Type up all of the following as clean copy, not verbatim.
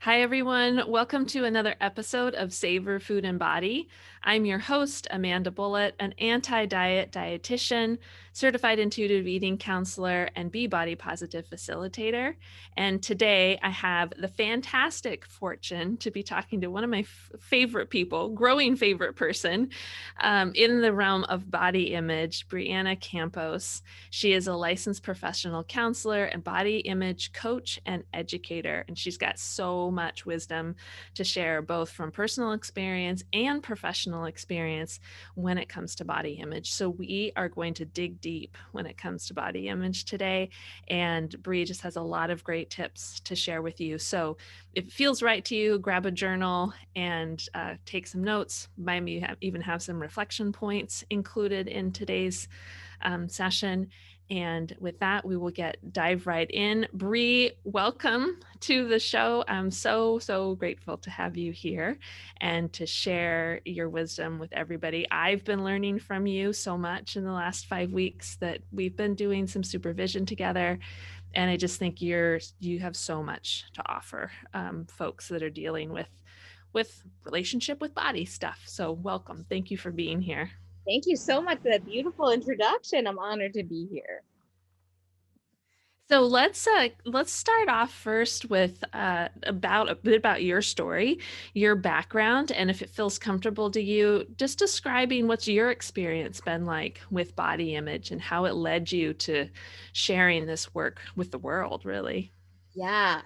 Hi, everyone. Welcome to another episode of Savor Food and Body. I'm your host, Amanda Bullitt, an anti-diet dietitian, certified intuitive eating counselor, and body positive facilitator. And today I have the fantastic fortune to be talking to one of my favorite people, growing favorite person in the realm of body image, Brianna Campos. She is a licensed professional counselor and body image coach and educator, and she's got so much wisdom to share, both from personal experience and professional experience when it comes to body image. So we are going to dig deep when it comes to body image today, and Brie just has a lot of great tips to share with you. So if it feels right to you, grab a journal and take some notes. Maybe even have some reflection points included in today's session. And with that, we will dive right in. Bree, welcome to the show. I'm so grateful to have you here and to share your wisdom with everybody. I've been learning from you so much in the last 5 weeks that we've been doing some supervision together. And I just think you have so much to offer folks that are dealing with relationship with body stuff. So welcome. Thank you for being here. Thank you so much for that beautiful introduction. I'm honored to be here. So let's start off first with about a bit about your story, your background, and if it feels comfortable to you, just describing what's your experience been like with body image and how it led you to sharing this work with the world, really. Yeah.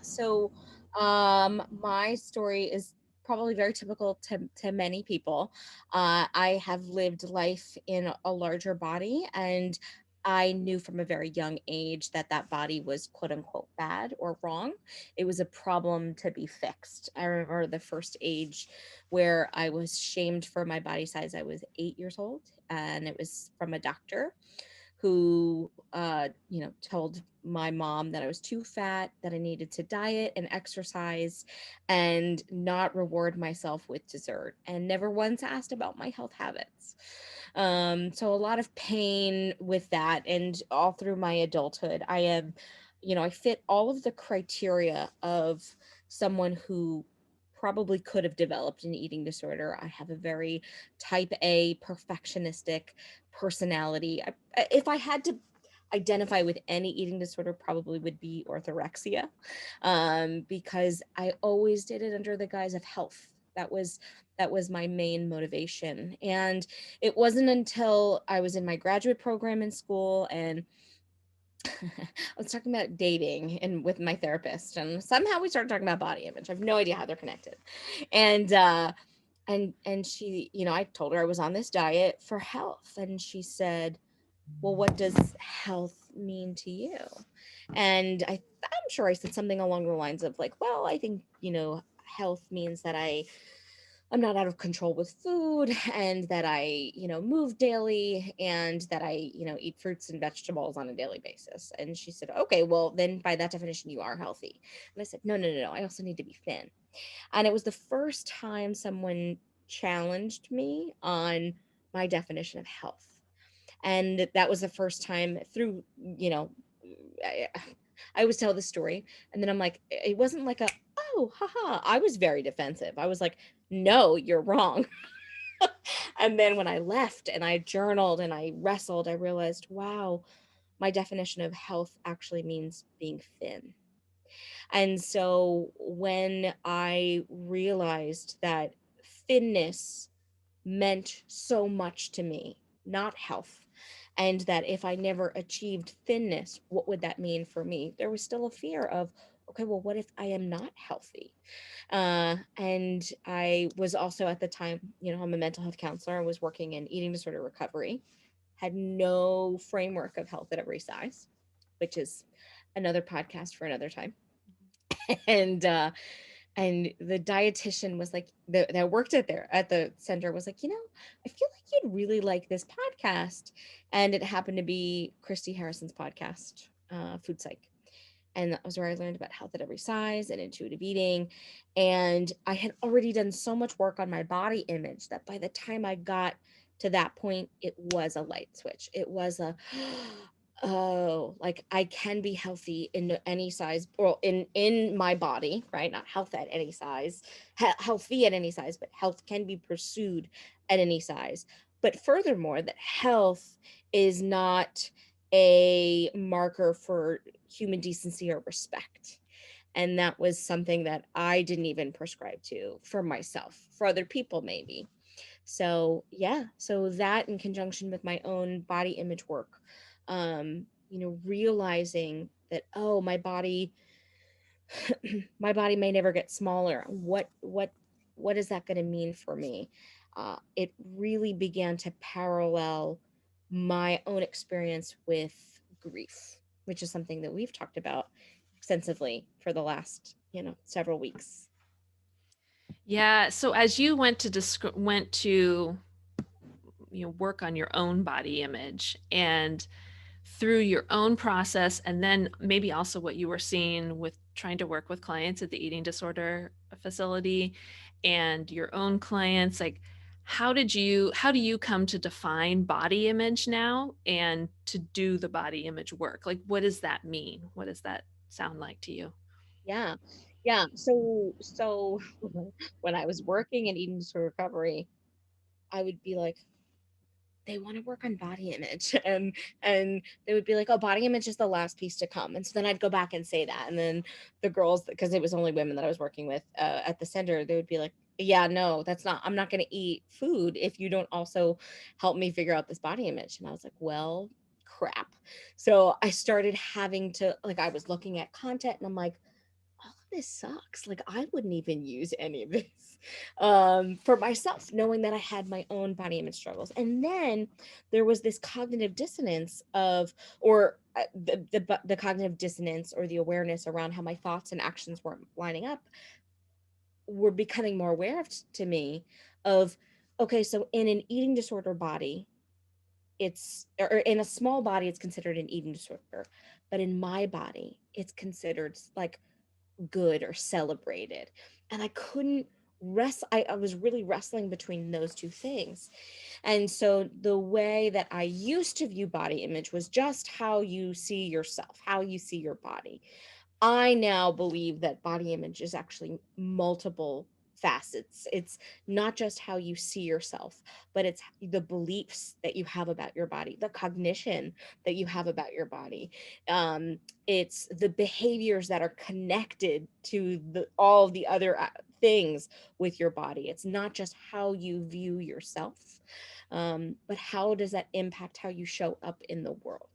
My story is probably very typical to many people. I have lived life in a larger body, and I knew from a very young age that that body was quote unquote bad or wrong. It was a problem to be fixed. I remember the first age where I was shamed for my body size. I was 8 years old, and it was from a doctor who told my mom that I was too fat, that I needed to diet and exercise and not reward myself with dessert, and never once asked about my health habits. So a lot of pain with that, and all through my adulthood I fit all of the criteria of someone who probably could have developed an eating disorder. I have a very type A perfectionistic personality. If I had to identify with any eating disorder, probably would be orthorexia, because I always did it under the guise of health. That was my main motivation. And it wasn't until I was in my graduate program in school, and I was talking about dating and with my therapist, and somehow we started talking about body image. I have no idea how they're connected. And she, I told her I was on this diet for health, and she said, well, what does health mean to you? And I'm sure I said something along the lines of like, well, I think, health means that I'm not out of control with food, and that I, move daily, and that I, eat fruits and vegetables on a daily basis. And she said, okay, well, then by that definition, you are healthy. And I said, no, no, no, no. I also need to be thin. And it was the first time someone challenged me on my definition of health. And that was the first time through, I, I always tell this story. And then I'm like, it wasn't like oh, haha. I was very defensive. I was like, no, you're wrong. And then when I left and I journaled and I wrestled, I realized, wow, my definition of health actually means being thin. And so when I realized that thinness meant so much to me, not health, and that if I never achieved thinness, what would that mean for me? There was still a fear of, okay, well, what if I am not healthy? And I was also at the time, I'm a mental health counselor. I was working in eating disorder recovery, had no framework of health at every size, which is another podcast for another time. and and the dietitian was like, that worked at the center, was like, I feel like you'd really like this podcast. And it happened to be Christy Harrison's podcast, Food Psych. And that was where I learned about health at every size and intuitive eating. And I had already done so much work on my body image that by the time I got to that point, it was a light switch. It was a Oh, like I can be healthy in any size, or in my body, right? Not health at any size, healthy at any size, but health can be pursued at any size. But furthermore, that health is not a marker for human decency or respect. And that was something that I didn't even prescribe to for myself, for other people maybe. So yeah, so that in conjunction with my own body image work, realizing that, oh, my body, my body may never get smaller. What is that going to mean for me? It really began to parallel my own experience with grief, which is something that we've talked about extensively for the last, several weeks. Yeah. So as you went to work on your own body image, and through your own process, and then maybe also what you were seeing with trying to work with clients at the eating disorder facility and your own clients, like how do you come to define body image now and to do the body image work? Like, what does that mean? What does that sound like to you? Yeah. Yeah. So when I was working in eating disorder recovery, I would be like, they want to work on body image and they would be like, oh, body image is the last piece to come. And so then I'd go back and say that. And then the girls, because it was only women that I was working with at the center, they would be like, yeah, no, that's not, I'm not going to eat food if you don't also help me figure out this body image. And I was like, well, crap. So I started having to, like, I was looking at content and I'm like, all of this sucks. Like, I wouldn't even use any of this for myself, knowing that I had my own body image struggles. And then there was this cognitive dissonance of, or the cognitive dissonance or the awareness around how my thoughts and actions weren't lining up, were becoming more aware of to me of, okay, so in an eating disorder body, it's, or in a small body, it's considered an eating disorder. But in my body, it's considered like good or celebrated. And I couldn't I was really wrestling between those two things. And so the way that I used to view body image was just how you see yourself, how you see your body. I now believe that body image is actually multiple facets. It's not just how you see yourself, but it's the beliefs that you have about your body, the cognition that you have about your body. Um, it's the behaviors that are connected to all the other things with your body. It's not just how you view yourself, but how does that impact how you show up in the world?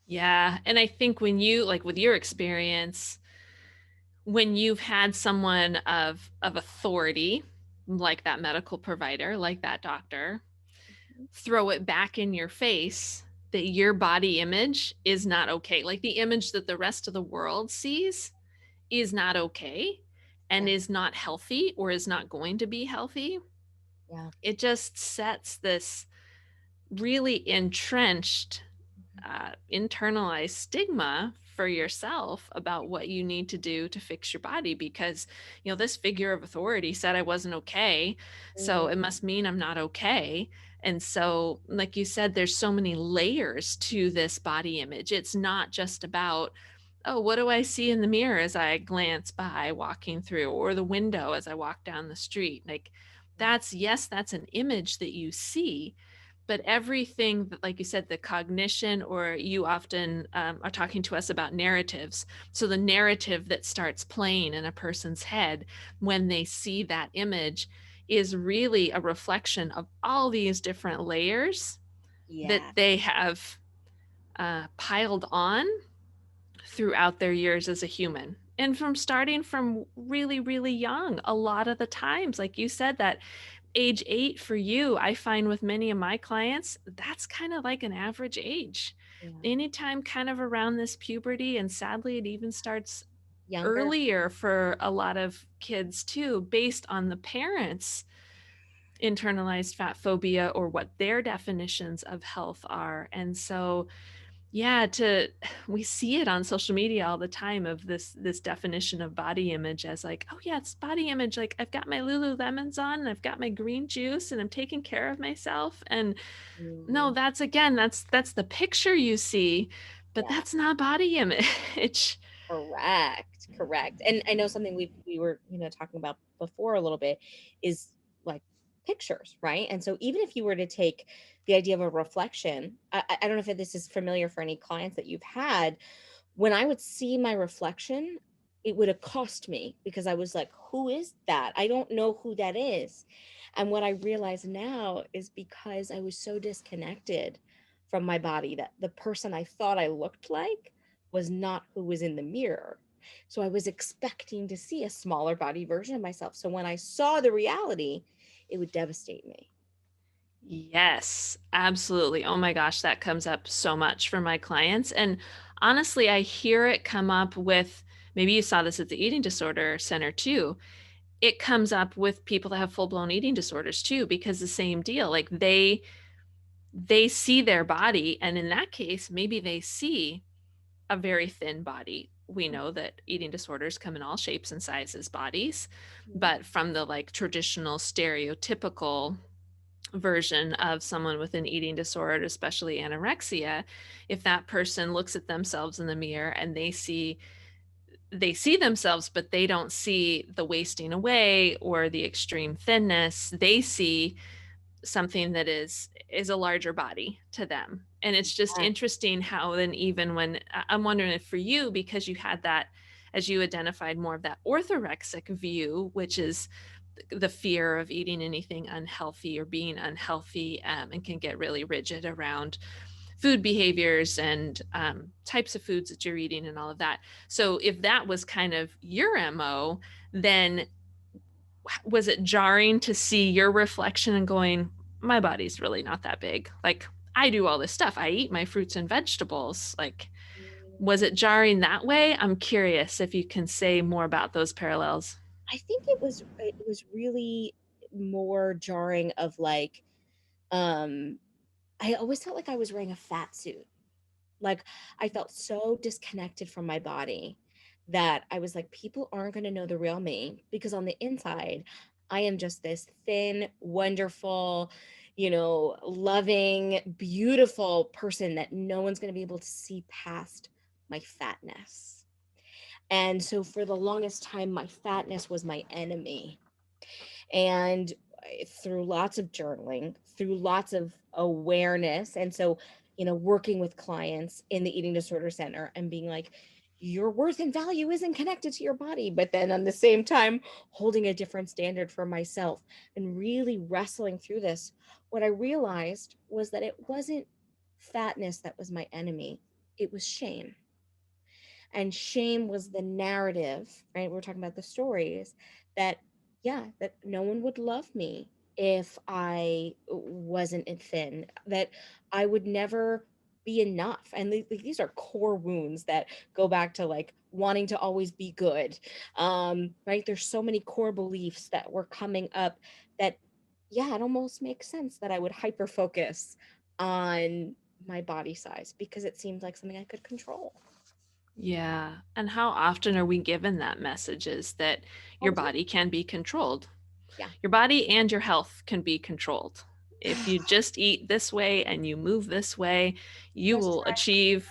Yeah, and I think when you, like, with your experience, when you've had someone of authority, like that medical provider, like that doctor, throw it back in your face that your body image is not okay. Like, the image that the rest of the world sees is not okay and Yeah, is not healthy or is not going to be healthy. yeah. It just sets this really entrenched, internalized stigma for yourself about what you need to do to fix your body, because this figure of authority said I wasn't okay, so Mhm. it must mean I'm not okay. And so, like you said, there's so many layers to this body image. It's not just about, oh, what do I see in the mirror as I glance by walking through, or the window as I walk down the street. Like, that's, yes, that's an image that you see, but everything that, like you said, the cognition, or you often are talking to us about narratives. So the narrative that starts playing in a person's head when they see that image is really a reflection of all these different layers that Yeah. they have piled on throughout their years as a human. And from starting from really, really young, a lot of the times, like you said, that age 8 for you, I find with many of my clients, that's kind of like an average age. Yeah. Anytime kind of around this puberty, and sadly, it even starts Younger. earlier for a lot of kids too, based on the parents' internalized fat phobia or what their definitions of health are. And so, Yeah, to we see it on social media all the time of this definition of body image as like, "Oh, yeah, it's body image, like, I've got my Lululemons on, and I've got my green juice, and I'm taking care of myself," and no, Mhm. that's again, that's the picture you see, but Yeah. that's not body image. Correct, correct. And I know something we were, talking about before a little bit is like pictures, right? And so even if you were to take the idea of a reflection, I don't know if this is familiar for any clients that you've had, when I would see my reflection, it would accost me because I was like, who is that? I don't know who that is. And what I realize now is because I was so disconnected from my body that the person I thought I looked like was not who was in the mirror. So I was expecting to see a smaller body version of myself. So when I saw the reality, it would devastate me. Yes, absolutely. Oh my gosh, that comes up so much for my clients. And honestly, I hear it come up with maybe you saw this at the eating disorder center too. It comes up with people that have full-blown eating disorders too, because the same deal. Like they see their body, and in that case, maybe they see a very thin body. We know that eating disorders come in all shapes and sizes bodies, Mhm. but from the like traditional stereotypical version of someone with an eating disorder, especially anorexia, if that person looks at themselves in the mirror and they see themselves, but they don't see the wasting away or the extreme thinness. They see something that is a larger body to them. And it's just Ah, interesting how then even when I'm wondering if for you, because you had that, as you identified, more of that orthorexic view, which is the fear of eating anything unhealthy or being unhealthy, and can get really rigid around food behaviors and types of foods that you're eating and all of that. So if that was kind of your MO, then was it jarring to see your reflection and going, my body's really not that big? Like, I do all this stuff. I eat my fruits and vegetables. Like, was it jarring that way? I'm curious if you can say more about those parallels. I think it was really more jarring of like, um I always felt like I was wearing a fat suit. Like, I felt so disconnected from my body that I was like, people aren't going to know the real me because on the inside, I am just this thin, wonderful, loving, beautiful person that no one's going to be able to see past my fatness. And so for the longest time, my fatness was my enemy. And through lots of journaling, through lots of awareness, and so, working with clients in the eating disorder center and being like, your worth and value isn't connected to your body, but then on the same time holding a different standard for myself and really wrestling through this, what I realized was that it wasn't fatness that was my enemy, it was shame. And shame was the narrative, right? We're talking about the stories that, yeah, that no one would love me if I wasn't thin, that I would never be enough. And these are core wounds that go back to like wanting to always be good. Right? There's so many core beliefs that were coming up that, yeah, it almost makes sense that I would hyper focus on my body size because it seemed like something I could control Yeah. And how often are we given that message is that all your the time. body can be controlled? Yeah. Your body and your health can be controlled. If you just eat this way and you move this way, you Just will try. achieve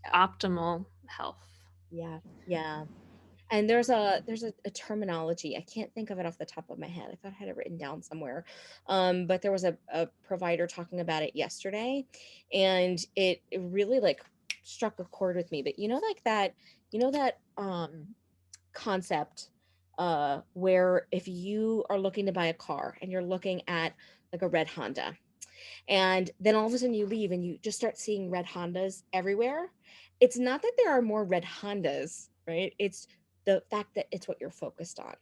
Yeah. optimal health. Yeah. Yeah. And there's a terminology. I can't think of it off the top of my head. I thought I had it written down somewhere. But there was a provider talking about it yesterday, and it really like struck a chord with me. But like that concept where if you are looking to buy a car and you're looking at like a red Honda, and then all of a sudden you leave and you just start seeing red Hondas everywhere. It's not that there are more red Hondas, right? It's the fact that it's what you're focused on.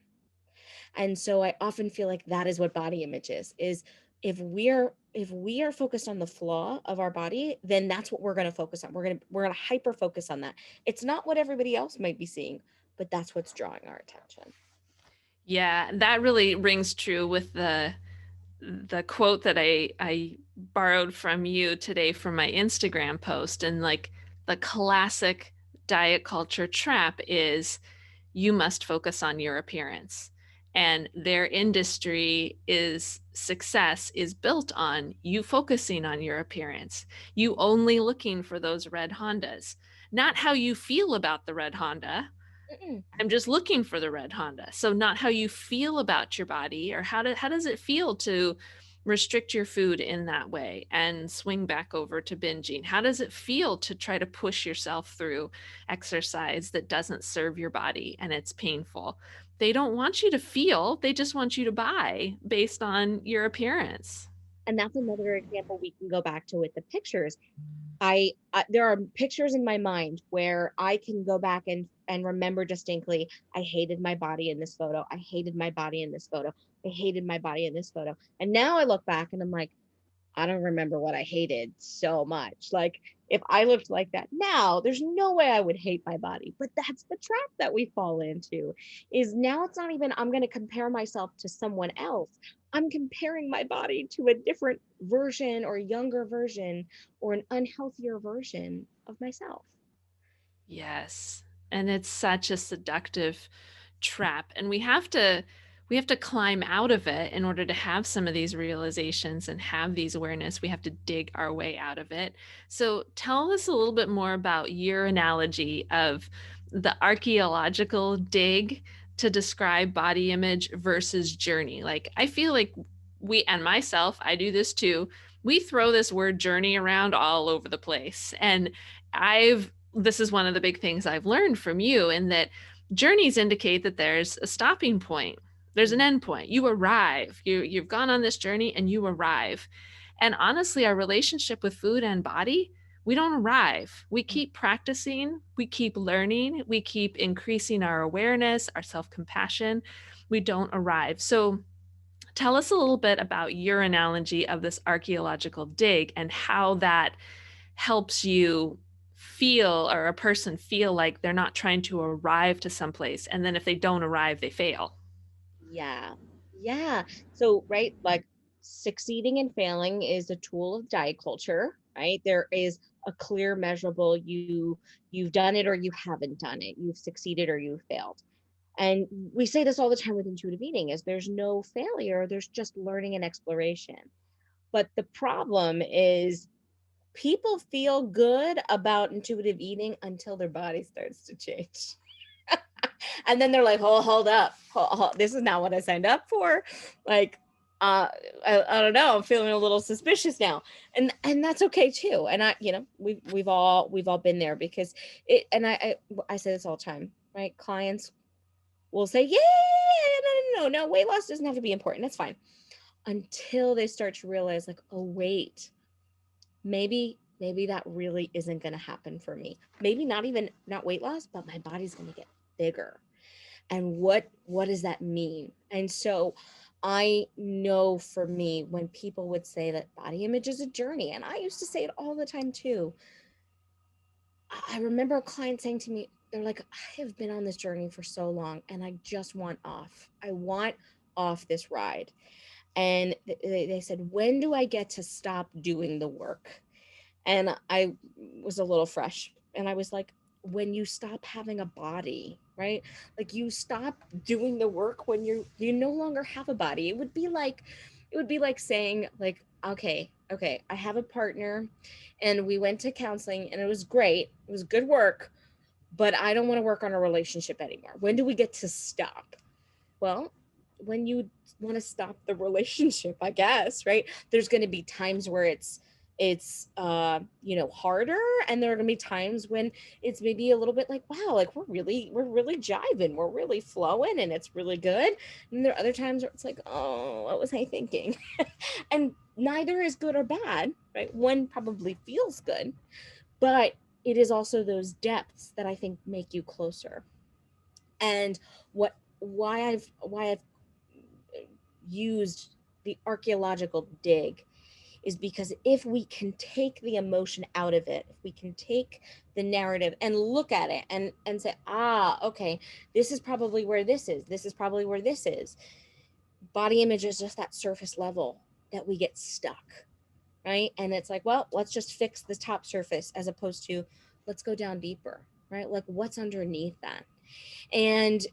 And so I often feel like that is what body image is if we are focused on the flaw of our body, then that's what we're going to focus on. We're going to hyper focus on that. It's not what everybody else might be seeing, but that's what's drawing our attention. Yeah, that really rings true with the quote that I borrowed from you today from my Instagram post, and like the classic diet culture trap is you must focus on your appearance. And their industry is success is built on you focusing on your appearance, you only looking for those red Hondas, not how you feel about the red Honda. Mm-mm. I'm just looking for the red Honda. So not how you feel about your body, or how does it feel to restrict your food in that way and swing back over to binging? How does it feel to try to push yourself through exercise that doesn't serve your body and it's painful? They don't want you to feel, they just want you to buy based on your appearance. And that's another example we can go back to with the pictures. There are pictures in my mind where I can go back and remember distinctly, I hated my body in this photo. I hated my body in this photo. I hated my body in this photo. And now I look back and I'm like, I don't remember what I hated so much. Like, if I looked like that now, there's no way I would hate my body. But that's the trap that we fall into. Is now it's not even I'm going to compare myself to someone else. I'm comparing my body to a different version or younger version or an unhealthier version of myself. Yes. And it's such a seductive trap. And we have to climb out of it in order to have some of these realizations and have these awareness. We have to dig our way out of it. So tell us a little bit more about your analogy of the archaeological dig to describe body image versus journey. Like I feel like we, and myself, I do this too. We throw this word journey around all over the place. And I've this is one of the big things I've learned from you, in that journeys indicate that there's a stopping point. There's an end point. You arrive. You've gone on this journey and you arrive. And honestly, our relationship with food and body, we don't arrive. We keep practicing, we keep learning, we keep increasing our awareness, our self-compassion. We don't arrive. So tell us a little bit about your analogy of this archaeological dig and how that helps you feel, or a person feel, like they're not trying to arrive to someplace. And then if they don't arrive, they fail. Yeah. Yeah. So, right, like succeeding and failing is a tool of diet culture, right? There is a clear measurable you've done it or you haven't done it. You've succeeded or you've failed. And we say this all the time with intuitive eating is there's no failure, there's just learning and exploration. But the problem is people feel good about intuitive eating until their body starts to change. And then they're like, oh, hold up. This is not what I signed up for. Like, I don't know. I'm feeling a little suspicious now. And that's okay too. And we've all been there because it, and I say this all the time, right? Clients will say, yeah, no, weight loss doesn't have to be important. That's fine. Until they start to realize like, oh, wait, maybe that really isn't going to happen for me. Maybe not weight loss, but my body's going to get bigger. And what does that mean? And so I know for me, when people would say that body image is a journey, and I used to say it all the time too. I remember a client saying to me, they're like, I have been on this journey for so long and I just want off. I want off this ride. And they said, when do I get to stop doing the work? And I was a little fresh. And I was like, when you stop having a body, right? Like you stop doing the work when you no longer have a body. It would be like saying like, okay, I have a partner and we went to counseling and it was great. It was good work, but I don't want to work on a relationship anymore. When do we get to stop? Well, when you want to stop the relationship, I guess, right? There's going to be times where it's harder, and there are going to be times when it's maybe a little bit like, wow, like we're really jiving, we're really flowing and it's really good. And there are other times where it's like, oh, what was I thinking? And neither is good or bad, right? One probably feels good, but it is also those depths that I think make you closer. And what why I've used the archaeological dig is because if we can take the emotion out of it, if we can take the narrative and look at it and say, okay, this is probably where this is probably where this is. Body image is just that surface level that we get stuck, right? And it's like, well, let's just fix the top surface as opposed to let's go down deeper, right? Like what's underneath that? And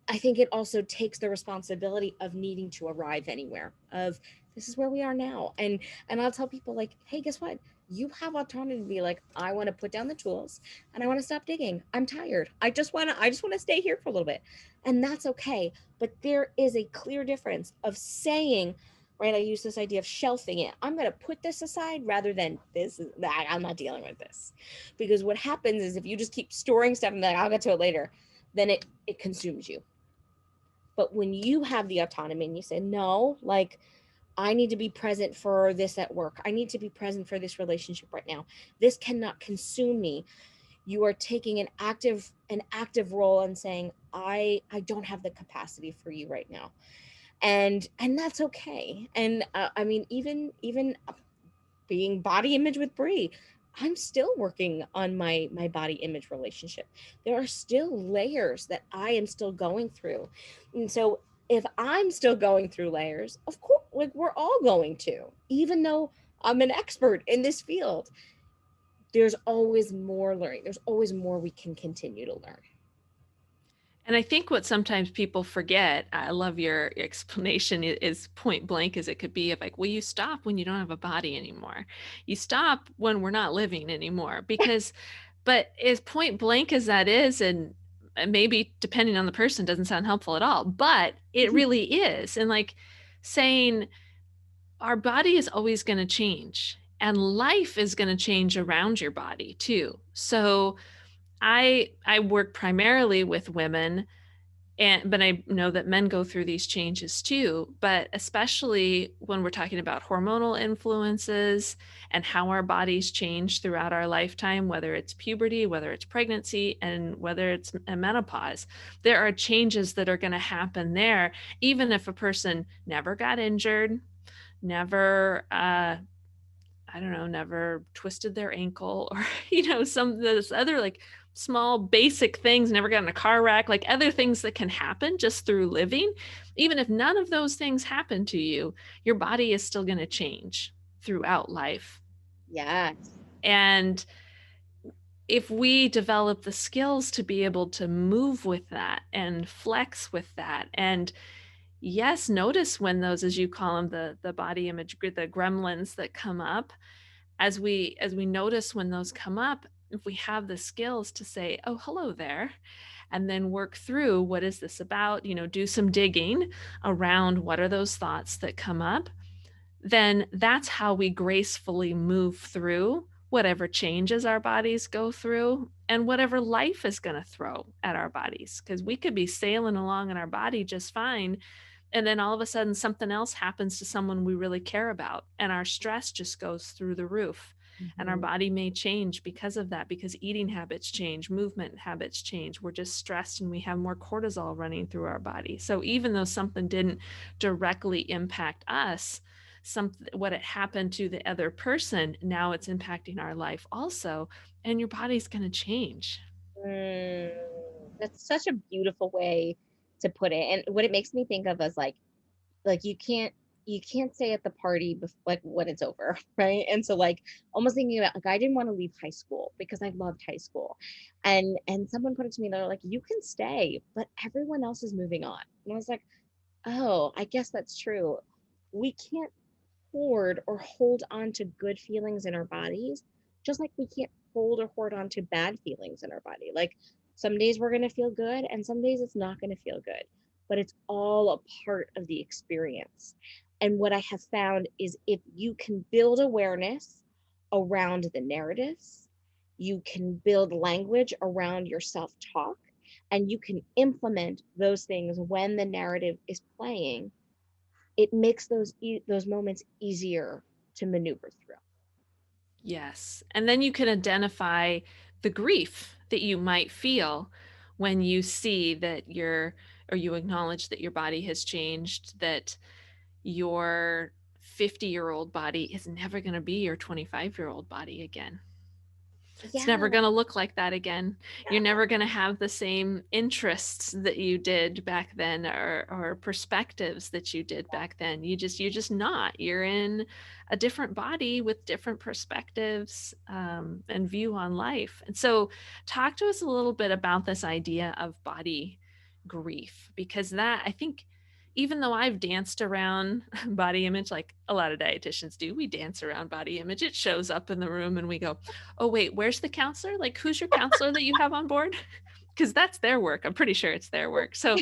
I think it also takes the responsibility of needing to arrive anywhere, of this is where we are now. And I'll tell people like, hey, guess what? You have autonomy to be like, I want to put down the tools and I want to stop digging. I'm tired. I just want to stay here for a little bit. And that's okay. But there is a clear difference of saying, right, I use this idea of shelving it. I'm going to put this aside rather than this is that I'm not dealing with this. Because what happens is if you just keep storing stuff and be like, I'll get to it later, then it consumes you. But when you have the autonomy and you say, no, like, I need to be present for this at work. I need to be present for this relationship right now. This cannot consume me. You are taking an active role and saying, I don't have the capacity for you right now. And that's okay. And I mean, even being body image with Brie, I'm still working on my body image relationship. There are still layers that I am still going through. And so if I'm still going through layers, of course, like we're all going to, even though I'm an expert in this field, there's always more learning. There's always more we can continue to learn. And I think what sometimes people forget, I love your explanation, is point blank as it could be of like, well, you stop when you don't have a body anymore. You stop when we're not living anymore. Because, but as point blank as that is, and maybe depending on the person doesn't sound helpful at all, but it really is. And like saying our body is always going to change and life is going to change around your body too. So I work primarily with women, and but I know that men go through these changes too, but especially when we're talking about hormonal influences and how our bodies change throughout our lifetime, whether it's puberty, whether it's pregnancy, and whether it's a menopause. There are changes that are going to happen there, even if a person never got injured, never I don't know, never twisted their ankle or, some of those other like small basic things, never got in a car wreck, like other things that can happen just through living. Even if none of those things happen to you, your body is still going to change throughout life. Yes. And if we develop the skills to be able to move with that and flex with that, and yes, notice when those, as you call them, the body image, the gremlins that come up, as we notice when those come up, if we have the skills to say, oh, hello there, and then work through what is this about, do some digging around what are those thoughts that come up, then that's how we gracefully move through whatever changes our bodies go through and whatever life is going to throw at our bodies, because we could be sailing along in our body just fine, and then all of a sudden something else happens to someone we really care about and our stress just goes through the roof, and our Mhm. body may change because of that, because eating habits change, movement habits change, we're just stressed and we have more cortisol running through our body. So even though something didn't directly impact us, what it happened to the other person, now it's impacting our life also, and your body's going to change. Mm, that's such a beautiful way to put it. And what it makes me think of is like you can't say at the party like when it's over, right? And so like almost thinking about like I didn't want to leave high school because I loved high school, and someone put it to me, they're like, you can stay but everyone else is moving on. And I was like, oh, I guess that's true. We can't hoard or hold on to good feelings in our bodies, just like we can't hold or hoard on to bad feelings in our body. Like some days we're going to feel good and some days it's not going to feel good, but it's all a part of the experience. And what I have found is if you can build awareness around the narratives, you can build language around your self talk, and you can implement those things when the narrative is playing, it makes those moments easier to maneuver through. Yes. And then you can identify the grief that you might feel when you see that or you acknowledge that your body has changed, that your 50-year-old body is never going to be your 25-year-old body again. It's never Yeah. going to look like that again. You're No. never going to have the same interests that you did back then, or perspectives that you did back then. You're just not. You're in a different body with different perspectives, and view on life. And so talk to us a little bit about this idea of body grief, because that, I think, even though I've danced around body image like a lot of dietitians do, we dance around body image. It shows up in the room and we go, oh wait, where's the counselor? Like, who's your counselor that you have on board? Because that's their work. I'm pretty sure it's their work. So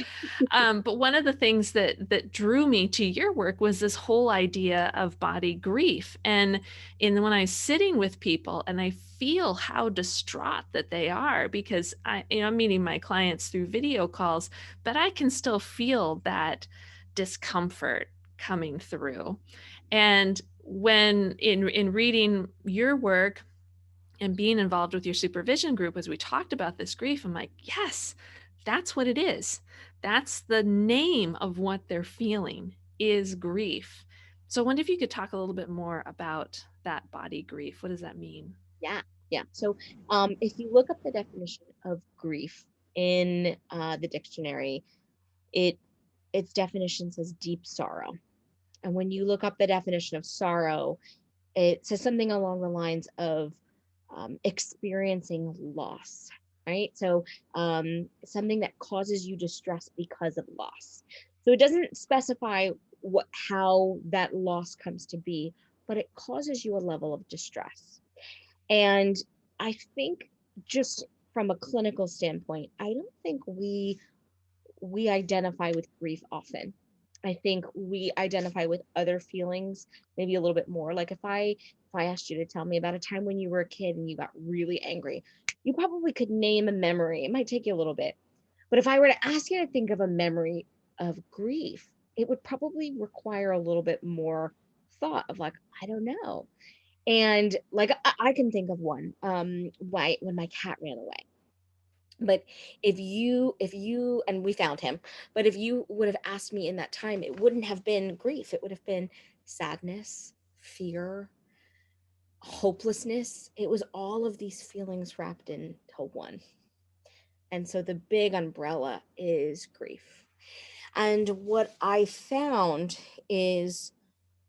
but one of the things that drew me to your work was this whole idea of body grief. And when I'm sitting with people and I feel how distraught that they are, because I'm meeting my clients through video calls, but I can still feel that discomfort coming through. And when in reading your work and being involved with your supervision group, as we talked about this grief, I'm like, yes, that's what it is. That's the name of what they're feeling, is grief. So I wonder if you could talk a little bit more about that body grief. What does that mean? Yeah. Yeah. So if you look up the definition of grief in the dictionary, it its definition says deep sorrow. And when you look up the definition of sorrow, it says something along the lines of experiencing loss, right? So something that causes you distress because of loss. So it doesn't specify how that loss comes to be, but it causes you a level of distress. And I think, just from a clinical standpoint, I don't think we identify with grief often. I think we identify with other feelings maybe a little bit more. Like if I asked you to tell me about a time when you were a kid and you got really angry, you probably could name a memory. It might take you a little bit. But if I were to ask you to think of a memory of grief, it would probably require a little bit more thought of, like, I don't know. And like I can think of one, why when my cat ran away. But if you and we found him, but if you would have asked me in that time, it wouldn't have been grief. It would have been sadness, fear, hopelessness. It was all of these feelings wrapped into one. And so the big umbrella is grief. And what I found is,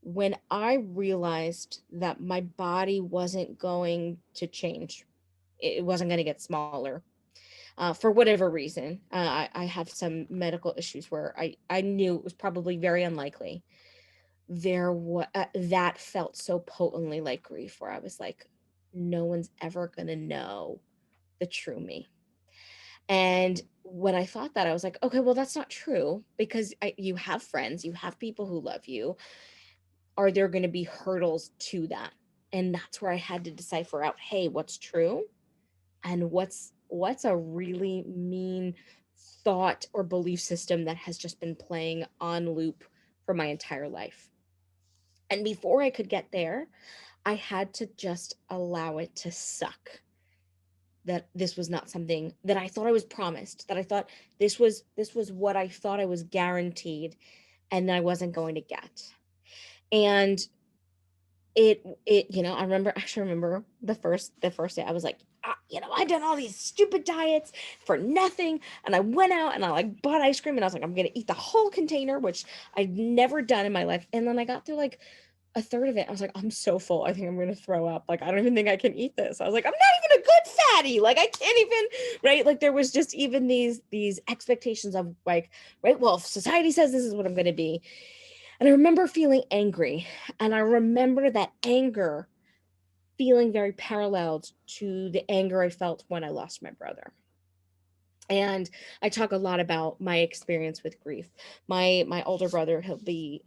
when I realized that my body wasn't going to change, it wasn't going to get smaller, for whatever reason. I have some medical issues where I knew it was probably very unlikely. That felt so potently like grief, where I was like, no one's ever going to know the true me. And when I thought that, I was like, okay, well, that's not true, because you have friends, you have people who love you. Are there going to be hurdles to that? And that's where I had to decipher out, hey, what's true and what's a really mean thought or belief system that has just been playing on loop for my entire life. And before I could get there, I had to just allow it to suck, that this was not something that I thought I was promised, that I thought this was what I thought I was guaranteed, and I wasn't going to get. And I actually remember the first day I was like, I done all these stupid diets for nothing. And I went out and I like bought ice cream, and I was like, I'm gonna eat the whole container, which I'd never done in my life. And then I got through like a third of it. I was like, I'm so full, I think I'm gonna throw up. Like, I don't even think I can eat this. I was like, I'm not even a good fatty, like I can't even. Right, like there was just even these expectations of, like, right, well, if society says this is what I'm gonna be. And I remember feeling angry. And I remember that anger feeling very paralleled to the anger I felt when I lost my brother. And I talk a lot about my experience with grief. My older brother, he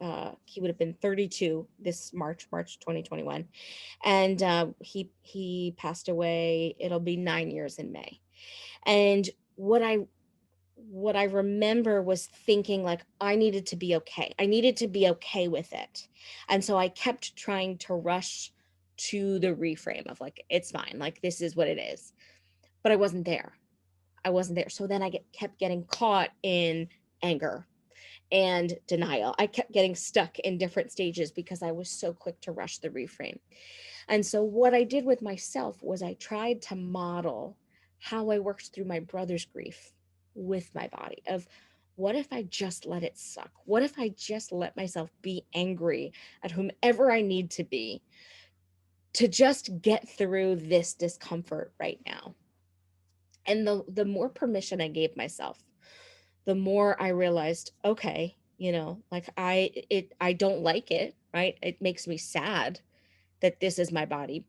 would have been 32 this March 2021. And he passed away. It'll be 9 years in May. And what I remember was thinking, like, I needed to be okay. I needed to be okay with it. And so I kept trying to rush to the reframe of, like, it's fine. Like, this is what it is. But I wasn't there. I wasn't there. So then kept getting caught in anger and denial. I kept getting stuck in different stages because I was so quick to rush the reframe. And so what I did with myself was I tried to model how I worked through my brother's grief with my body of what if I just let it suck? What if I just let myself be angry at whomever I need to be to just get through this discomfort right now? And the more permission I gave myself, the more I realized, okay, like I don't like it, right? It makes me sad that this is my body.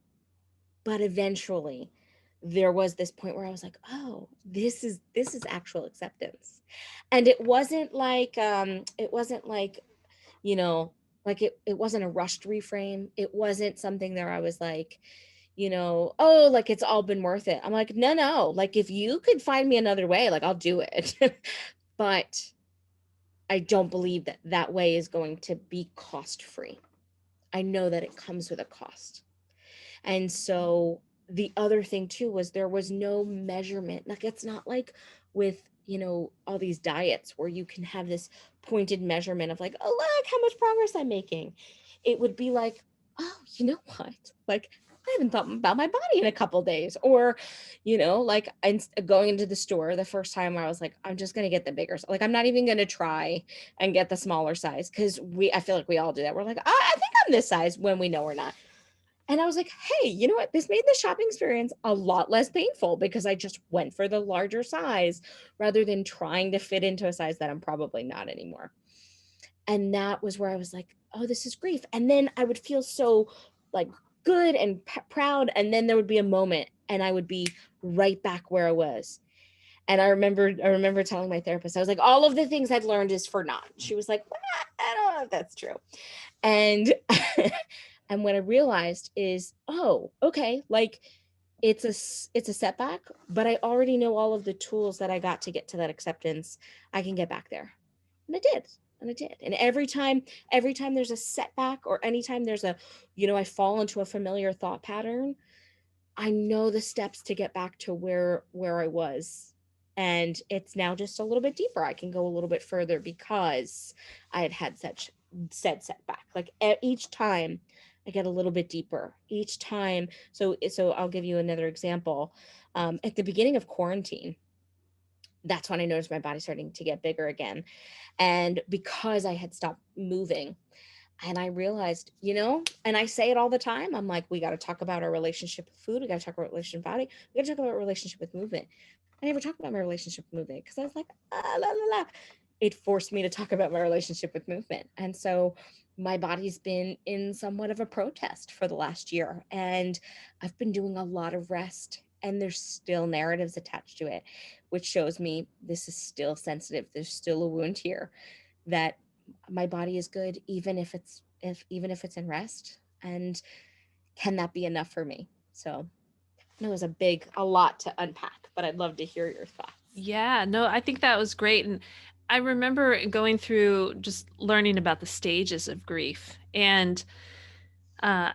But eventually there was this point where I was like, oh, this is actual acceptance. And it wasn't like, you know, like it wasn't a rushed reframe. It wasn't something that I was like, oh, like it's all been worth it. I'm like, no, like if you could find me another way, like I'll do it. But I don't believe that that way is going to be cost free. I know that it comes with a cost. And so the other thing too was there was no measurement. Like it's not like with, all these diets where you can have this pointed measurement of like, oh, look how much progress I'm making. It would be like, oh, you know what? Like I haven't thought about my body in a couple days. Or, like I'm going into the store the first time where I was like, I'm just gonna get the bigger. Like I'm not even gonna try and get the smaller size because I feel like we all do that. We're like, I think I'm this size when we know we're not. And I was like, hey, you know what? This made the shopping experience a lot less painful because I just went for the larger size rather than trying to fit into a size that I'm probably not anymore. And that was where I was like, oh, this is grief. And then I would feel so like good and proud. And then there would be a moment and I would be right back where I was. And I remember telling my therapist, I was like, all of the things I've learned is for naught. She was like, well, I don't know if that's true. And and what I realized is, oh, okay, like it's a setback, but I already know all of the tools that I got to get to that acceptance. I can get back there. And I did. And I did. And every time there's a setback or anytime there's I fall into a familiar thought pattern, I know the steps to get back to where I was. And it's now just a little bit deeper. I can go a little bit further because I had such said setback. Like each time I get a little bit deeper each time. So I'll give you another example. At the beginning of quarantine, that's when I noticed my body starting to get bigger again. And because I had stopped moving, and I realized, and I say it all the time. I'm like, we got to talk about our relationship with food. We got to talk about relationship with body. We got to talk about our relationship with movement. I never talked about my relationship with movement because I was like, la, la, la. It forced me to talk about my relationship with movement. And so my body's been in somewhat of a protest for the last year. And I've been doing a lot of rest. And there's still narratives attached to it, which shows me this is still sensitive. There's still a wound here that my body is good even if it's in rest. And can that be enough for me? So it was a lot to unpack, but I'd love to hear your thoughts. Yeah, no, I think that was great. And I remember going through just learning about the stages of grief. And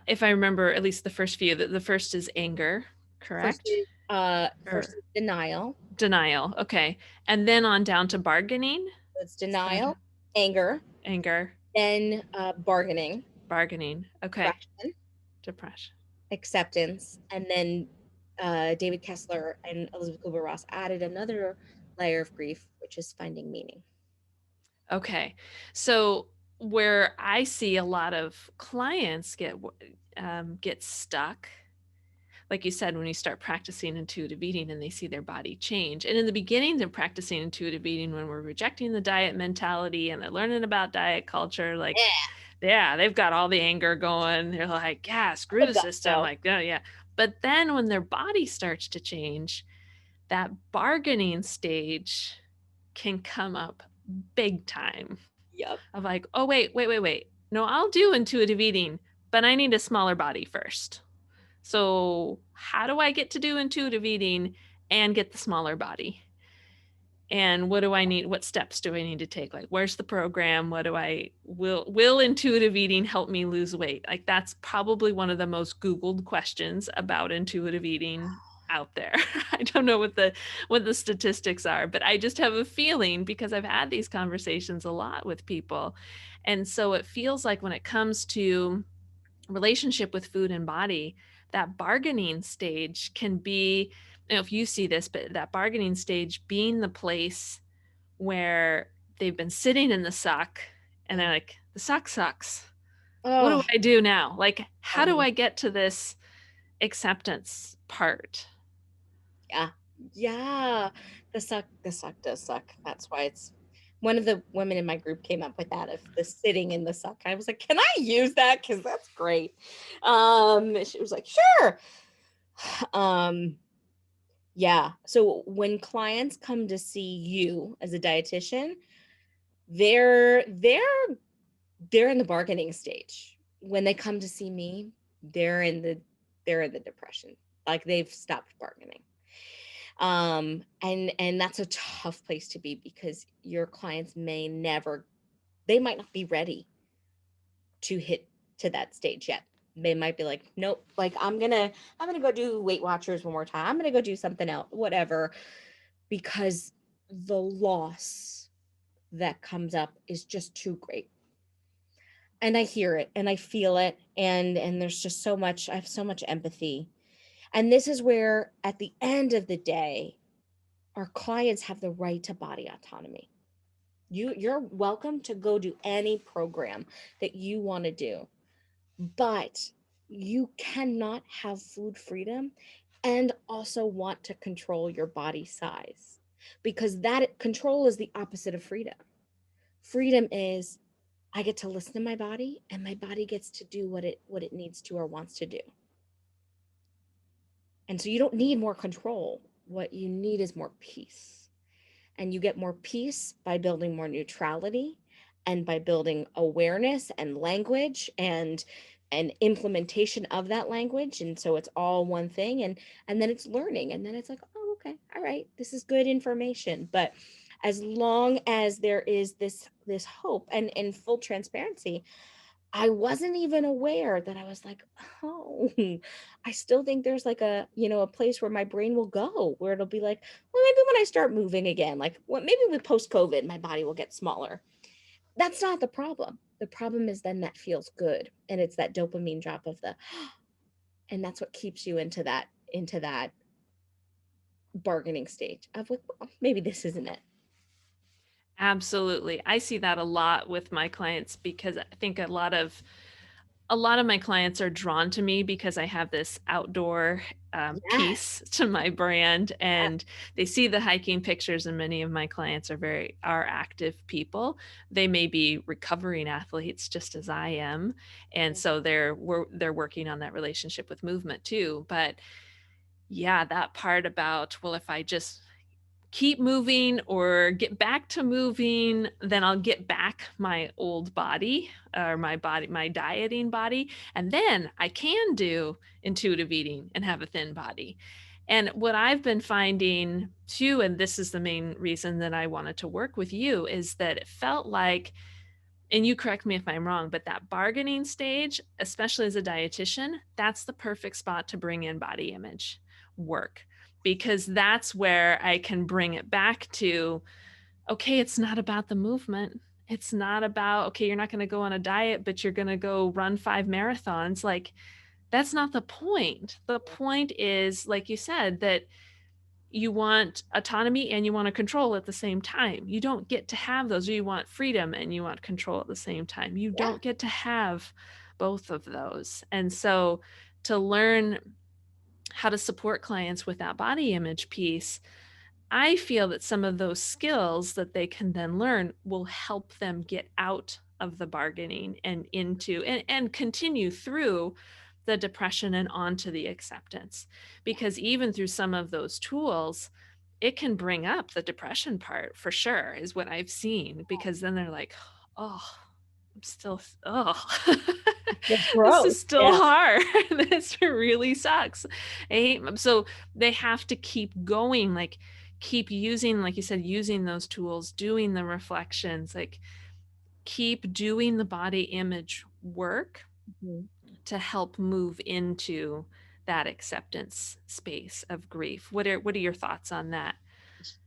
if I remember at least the first few, the first is anger, First correct? is first Or is denial. denial. Okay. And then on down to bargaining. So it's Is that denial, anger, anger, then bargaining, bargaining? Okay. depression, Depression. acceptance, and then David Kessler and Elizabeth Kubler-Ross added another layer of grief, which is finding meaning. Okay. So where I see a lot of clients get stuck, like you said, when you start practicing intuitive eating and they see their body change. And in the beginning, they're practicing intuitive eating when we're rejecting the diet mentality and they're learning about diet culture. Like, Yeah, yeah, they've got all the anger going. They're like, yeah, screw the the system. gusto. Like, oh, yeah. But then when their body starts to change, that bargaining stage can come up big time Yep. of like, oh, wait. No, I'll do intuitive eating, but I need a smaller body first. So, how do I get to do intuitive eating and get the smaller body? And what do I need? What steps do I need to take? Like, where's the program? What do I will intuitive eating help me lose weight? Like, that's probably one of the most Googled questions about intuitive eating out there. I don't know what the statistics are, but I just have a feeling because I've had these conversations a lot with people. And so it feels like when it comes to relationship with food and body, that bargaining stage can be, if you see this, but that bargaining stage being the place where they've been sitting in the suck and they're Mm. like, the suck sucks. What do Oh, I do now? Like, how do um, I get to this acceptance part? yeah. Yeah. The suck does suck. That's why it's one of the women in my group came up with that of the sitting in the suck. I was like, can I use that? Because that's great. She was like, sure. Um, yeah. So when clients come to see you as a dietitian, they're they're in the bargaining stage. When they come to see me, they're in the they're in the depression. Like they've stopped bargaining. And that's a tough place to be because your clients may never they might not be ready to hit to that stage yet. They might be like, nope, like I'm gonna go do Weight Watchers one more time. I'm gonna go do something else, whatever, because the loss that comes up is just too great. And I hear it and I feel it, and there's just so much, I have so much empathy. And this is where at the end of the day, our clients have the right to body autonomy. You're welcome to go do any program that you want to do, but you cannot have food freedom and also want to control your body size, because that control is the opposite of freedom. Freedom is I get to listen to my body and my body gets to do what it needs to or wants to do. And so you don't need more control. What you need is more peace. And you get more peace by building more neutrality and by building awareness and language and implementation of that language. And so it's all one thing, and then it's learning, and then it's like, oh, okay, all right, this is good information. But as long as there is this hope and full transparency, I wasn't even aware that I was like, oh, I still think there's like a place where my brain will go, where it'll be like, well, maybe when I start moving again, like what maybe with post COVID, my body will get smaller. That's not the problem. The problem is then that feels good. And it's that dopamine drop of the, and that's what keeps you into that bargaining stage of like, well, maybe this isn't it. Absolutely. I see that a lot with my clients because I think a lot of my clients are drawn to me because I have this outdoor Yes. piece to my brand, and they see the hiking pictures. And many of my clients are active people. They may be recovering athletes just as I am, and so they're working on that relationship with movement too. But yeah, that part about, well, if I just keep moving or get back to moving, then I'll get back my old body or my dieting body. And then I can do intuitive eating and have a thin body. And what I've been finding too, and this is the main reason that I wanted to work with you, is that it felt like, and you correct me if I'm wrong, but that bargaining stage, especially as a dietitian, that's the perfect spot to bring in body image work, because that's where I can bring it back to, okay, it's not about the movement. It's not about, okay, you're not going to go on a diet, but you're going to go run 5 marathons. Like, that's not the point. The point is, like you said, that you want autonomy and you want to control at the same time. You don't get to have those. Or you want freedom and you want control at the same time. You Yeah. don't get to have both of those. And so to learn how to support clients with that body image piece, I feel that some of those skills that they can then learn will help them get out of the bargaining and into and continue through the depression and onto the acceptance. Because even through some of those tools, it can bring up the depression part for sure, is what I've seen. Because then they're like, oh, I'm still, oh, It's this is gross. still Yeah. hard. This really sucks. So they have to keep going, like keep using, like you said, using those tools, doing the reflections, like keep doing the body image work Mhm. to help move into that acceptance space of grief. What are your thoughts on that?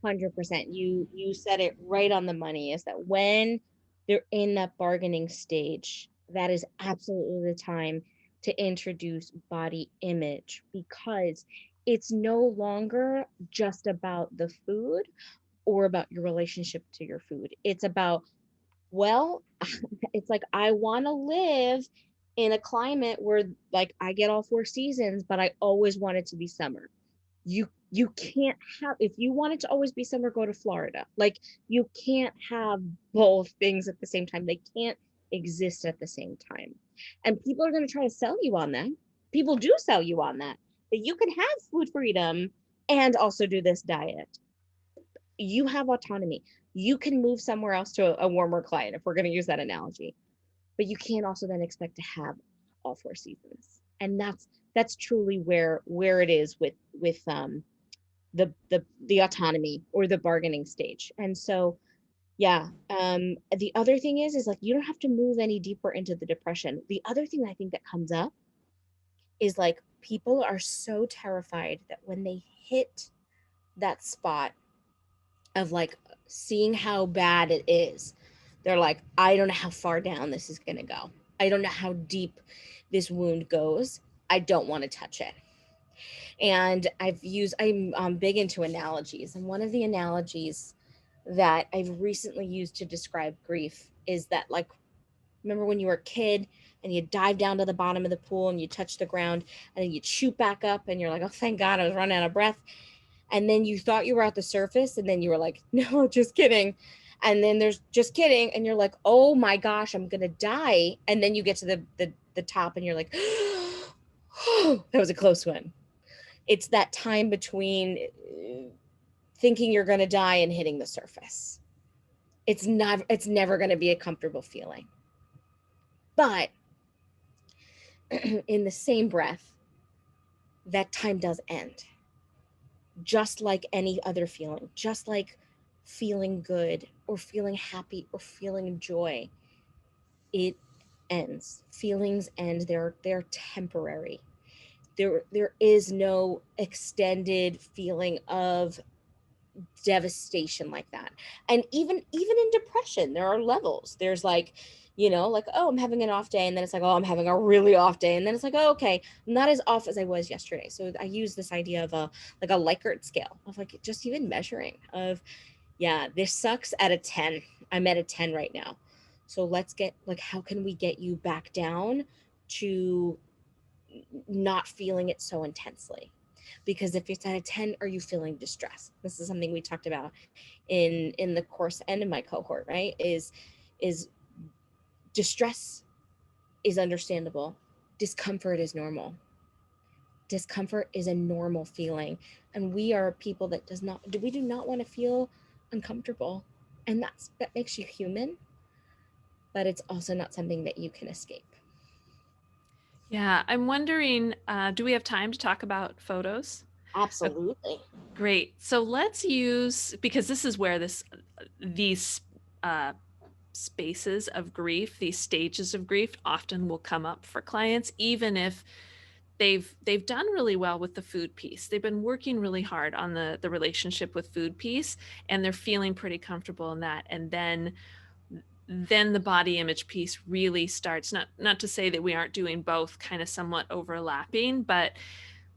100%. You said it right on the money, is that when they're in that bargaining stage, that is absolutely the time to introduce body image, because it's no longer just about the food or about your relationship to your food. It's about, well, it's like I want to live in a climate where like I get all four seasons, but I always want it to be summer. You can't have, if you want it to always be summer, go to Florida. Like you can't have both things at the same time. They can't exist at the same time. And people are going to try to sell you on that. People do sell you on that, that you can have food freedom and also do this diet. You have autonomy. You can move somewhere else to a warmer climate, if we're going to use that analogy, but you can't also then expect to have all four seasons. And that's truly where it is with the autonomy or the bargaining stage. And so yeah, the other thing is like you don't have to move any deeper into the depression. The other thing I think that comes up is like people are so terrified that when they hit that spot of like seeing how bad it is, they're like, I don't know how far down this is going to go. I don't know how deep this wound goes. I don't want to touch it. And I'm big into analogies. And one of the analogies that I've recently used to describe grief is that, like, remember when you were a kid and you dive down to the bottom of the pool and you touch the ground and then you'd shoot back up and you're like, oh, thank God I was running out of breath. And then you thought you were at the surface and then you were like, no, just kidding. And then there's just kidding. And you're like, oh my gosh, I'm going to die. And then you get to the top and you're like, oh, that was a close one. It's that time between thinking you're going to die and hitting the surface. It's never going to be a comfortable feeling. But in the same breath, that time does end. Just like any other feeling, just like feeling good or feeling happy or feeling joy, it ends. Feelings end. They're temporary. There is no extended feeling of devastation like that. And even in depression there are levels. There's like, like, oh, I'm having an off day, and then it's like, oh, I'm having a really off day, and then it's like, oh, okay, I'm not as off as I was yesterday. So I use this idea of a like a Likert scale of like just even measuring of, yeah, this sucks at a 10. I'm at a 10 right now. So let's get like, how can we get you back down to not feeling it so intensely? Because if it's at a 10, are you feeling distress? This is something we talked about in the course and in my cohort, right? Is distress is understandable. Discomfort is normal. Discomfort is a normal feeling. And we are people that we do not want to feel uncomfortable. And that makes you human, but it's also not something that you can escape. Yeah, I'm wondering, do we have time to talk about photos? Uh, Absolutely. Great. So let's use, because this is where these uh, spaces of grief, these stages of grief often will come up for clients, even if they've done really well with the food piece. They've been working really hard on the relationship with food piece, and they're feeling pretty comfortable in that. And then the body image piece really starts, not to say that we aren't doing both kind of somewhat overlapping, but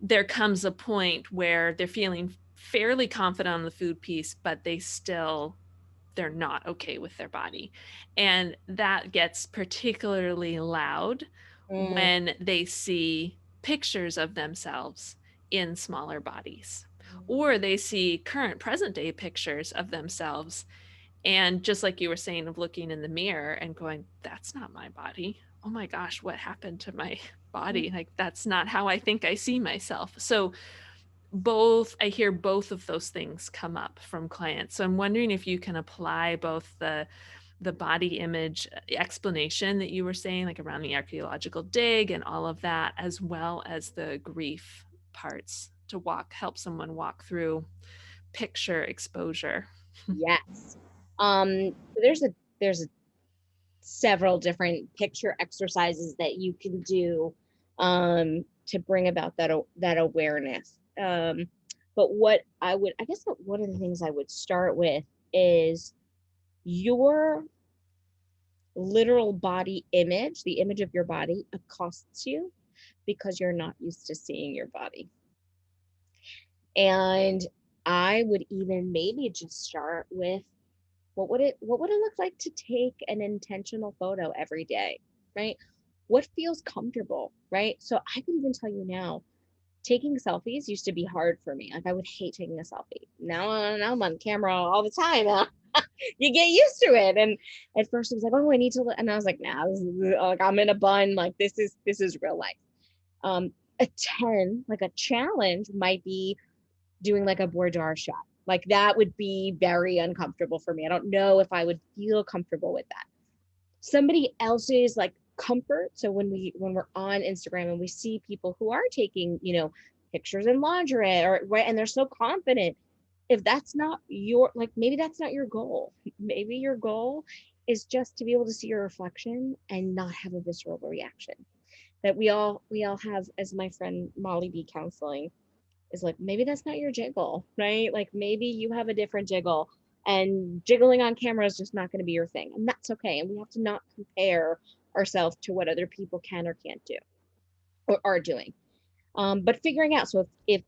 there comes a point where they're feeling fairly confident on the food piece, but they're not okay with their body. And that gets particularly loud Mm, when they see pictures of themselves in smaller bodies, or they see current present day pictures of themselves, and just like you were saying, of looking in the mirror and going, that's not my body. Oh my gosh, what happened to my body? Like, that's not how I think I see myself. So I hear both of those things come up from clients. So I'm wondering if you can apply both the body image explanation that you were saying, like around the archaeological dig and all of that, as well as the grief parts to help someone walk through picture exposure. yes. So there's several different picture exercises that you can do. to bring about that awareness. But what I would, I guess, one of the things I would start with is your literal body image, the image of your body, accosts you because you're not used to seeing your body. And I would even maybe just start with what would it look like to take an intentional photo every day, right? What feels comfortable, right? So I could even tell you now, taking selfies used to be hard for me. Like I would hate taking a selfie. Now I'm on camera all the time. You get used to it. And at first I was like, oh, I need to, and I was like, nah, like I'm in a bun. Like this is real life. A 10, like a challenge might be doing like a boudoir shot. Like that would be very uncomfortable for me. I don't know if I would feel comfortable with that. Somebody else's like comfort. So when we're on Instagram and we see people who are taking, pictures in lingerie or right, and they're so confident, if that's not your, like, maybe that's not your goal. Maybe your goal is just to be able to see your reflection and not have a visceral reaction. That we all have, as my friend Molly B counseling is like, maybe that's not your jiggle, right? Like maybe you have a different jiggle and jiggling on camera is just not going to be your thing. And that's okay. And we have to not compare ourselves to what other people can or can't do or are doing. But figuring out, so if